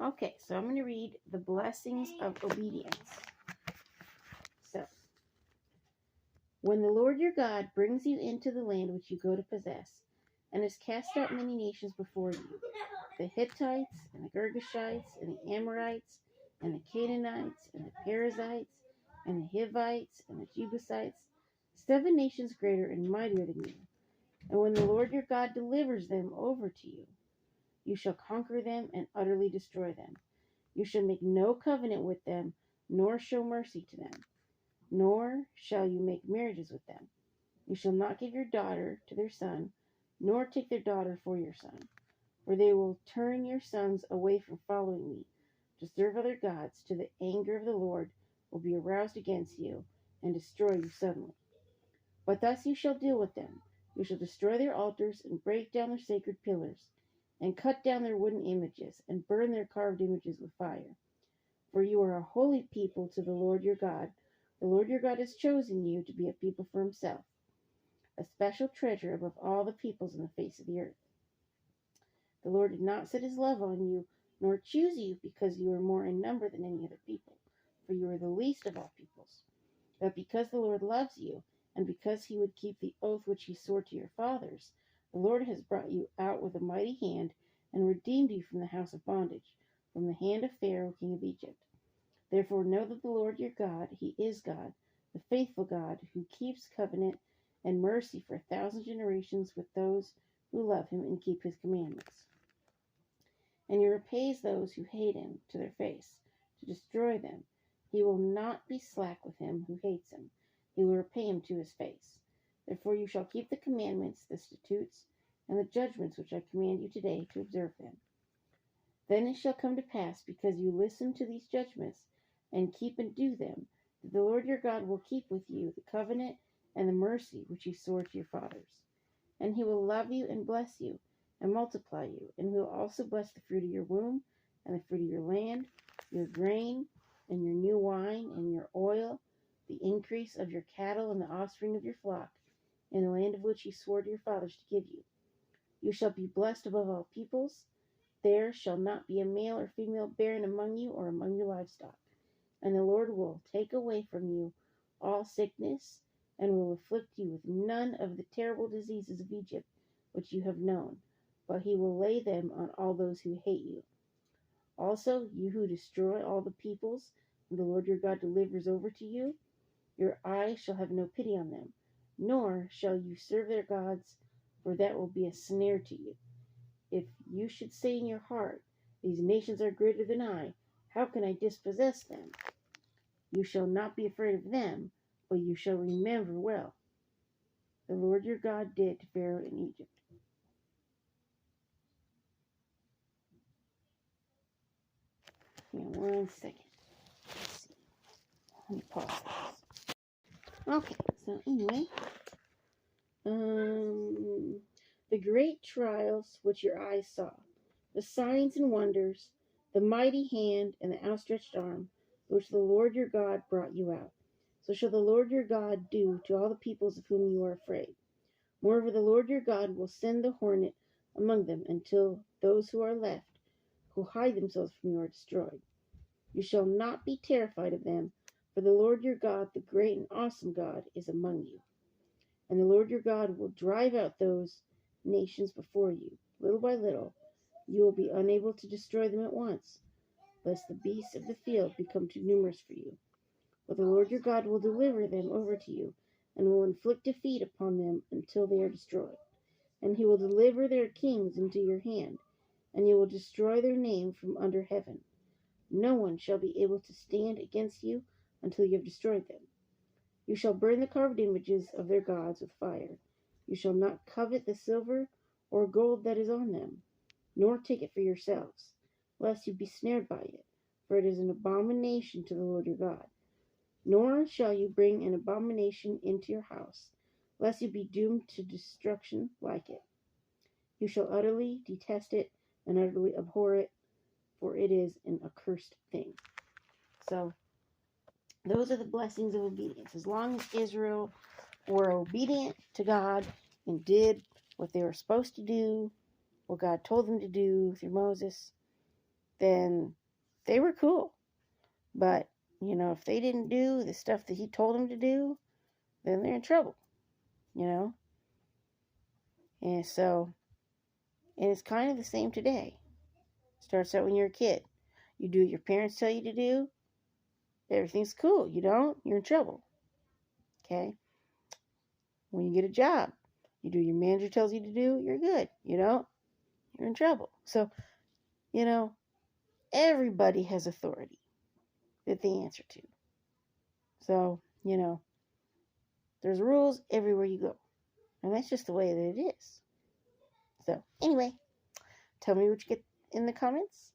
Okay, so I'm going to read the blessings of obedience. So, when the Lord your God brings you into the land which you go to possess, and has cast out many nations before you, the Hittites, and the Girgashites, and the Amorites, and the Canaanites, and the Perizzites, and the Hivites, and the Jebusites, 7 nations greater and mightier than you. And when the Lord your God delivers them over to you, you shall conquer them and utterly destroy them. You shall make no covenant with them, nor show mercy to them, nor shall you make marriages with them. You shall not give your daughter to their son, nor take their daughter for your son. For they will turn your sons away from following me, to serve other gods, till the anger of the Lord will be aroused against you, and destroy you suddenly. But thus you shall deal with them. You shall destroy their altars, and break down their sacred pillars, and cut down their wooden images, and burn their carved images with fire. For you are a holy people to the Lord your God. The Lord your God has chosen you to be a people for himself, a special treasure above all the peoples on the face of the earth. The Lord did not set his love on you, nor choose you because you are more in number than any other people, for you are the least of all peoples. But because the Lord loves you, and because he would keep the oath which he swore to your fathers, the Lord has brought you out with a mighty hand, and redeemed you from the house of bondage, from the hand of Pharaoh king of Egypt. Therefore know that the Lord your God, he is God, the faithful God, who keeps covenant and mercy for 1,000 generations with those who love him and keep his commandments. And he repays those who hate him to their face, to destroy them. He will not be slack with him who hates him. He will repay him to his face. Therefore you shall keep the commandments, the statutes, and the judgments which I command you today to observe them. Then it shall come to pass, because you listen to these judgments, and keep and do them, that the Lord your God will keep with you the covenant and the mercy which he swore to your fathers. And he will love you and bless you, and multiply you, and he will also bless the fruit of your womb, and the fruit of your land, your grain, and your new wine, and your oil, the increase of your cattle, and the offspring of your flock, in the land of which he swore to your fathers to give you. You shall be blessed above all peoples. There shall not be a male or female barren among you or among your livestock. And the Lord will take away from you all sickness, and will afflict you with none of the terrible diseases of Egypt which you have known, but he will lay them on all those who hate you. Also, you who destroy all the peoples, and the Lord your God delivers over to you, your eye shall have no pity on them, nor shall you serve their gods, for that will be a snare to you. If you should say in your heart, these nations are greater than I, how can I dispossess them? You shall not be afraid of them, but you shall remember well the Lord your God did to Pharaoh in Egypt. Hang on 1 second. Let's see. Let me pause this. Okay, so anyway, the great trials which your eyes saw, the signs and wonders, the mighty hand and the outstretched arm, which the Lord your God brought you out. So shall the Lord your God do to all the peoples of whom you are afraid. Moreover, the Lord your God will send the hornet among them until those who are left, who hide themselves from you, are destroyed. You shall not be terrified of them, for the Lord your God, the great and awesome God, is among you. And the Lord your God will drive out those nations before you, little by little. You will be unable to destroy them at once, lest the beasts of the field become too numerous for you. But the Lord your God will deliver them over to you, and will inflict defeat upon them until they are destroyed. And he will deliver their kings into your hand, and you will destroy their name from under heaven. No one shall be able to stand against you until you have destroyed them. You shall burn the carved images of their gods with fire. You shall not covet the silver or gold that is on them, nor take it for yourselves, lest you be snared by it, for it is an abomination to the Lord your God. Nor shall you bring an abomination into your house, lest you be doomed to destruction like it. You shall utterly detest it and utterly abhor it, for it is an accursed thing. So, those are the blessings of obedience. As long as Israel were obedient to God and did what they were supposed to do, what God told them to do through Moses, then they were cool. But, if they didn't do the stuff that he told them to do, then they're in trouble, And so, and it's kind of the same today. Starts out when you're a kid. You do what your parents tell you to do, everything's cool. You don't, you're in trouble. Okay? When you get a job, you do what your manager tells you to do, you're good. You don't, you're in trouble. So, everybody has authority that they answer to. So, there's rules everywhere you go. And that's just the way that it is. So, anyway, tell me what you get in the comments.